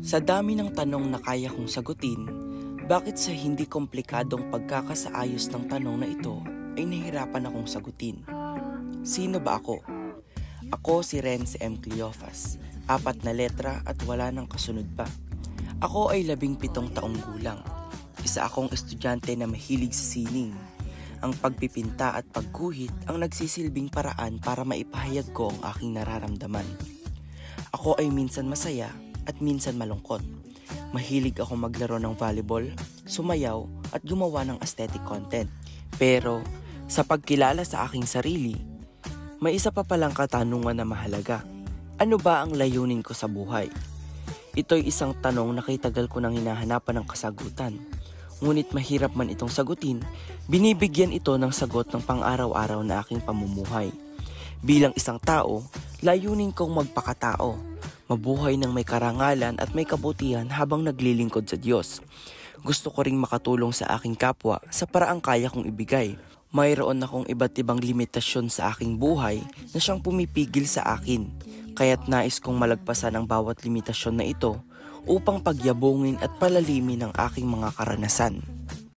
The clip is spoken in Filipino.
Sa dami ng tanong na kaya kong sagutin, bakit sa hindi komplikadong pagkakasaayos ng tanong na ito ay nahirapan akong sagutin? Sino ba ako? Ako si Renz M. Cleofas, 4 na letra at wala nang kasunod pa. Ako ay 17 taong gulang. Isa akong estudyante na mahilig sa sining. Ang pagpipinta at pagguhit ang nagsisilbing paraan para maipahayag ko ang aking nararamdaman. Ako ay minsan masaya at minsan malungkot. Mahilig ako maglaro ng volleyball, sumayaw at gumawa ng aesthetic content. Pero sa pagkilala sa aking sarili, may isa pa palang katanungan na mahalaga. Ano ba ang layunin ko sa buhay? Ito'y isang tanong na kay tagal ko nang hinahanapan ng kasagutan. Ngunit mahirap man itong sagutin, binibigyan ito ng sagot ng pang-araw-araw na aking pamumuhay. Bilang isang tao, layunin kong magpakatao, mabuhay ng may karangalan at may kabutihan habang naglilingkod sa Diyos. Gusto ko ring makatulong sa aking kapwa sa paraang kaya kong ibigay. Mayroon akong iba't ibang limitasyon sa aking buhay na siyang pumipigil sa akin, kaya't nais kong malagpasan ang bawat limitasyon na ito upang pagyabungin at palalimin ang aking mga karanasan.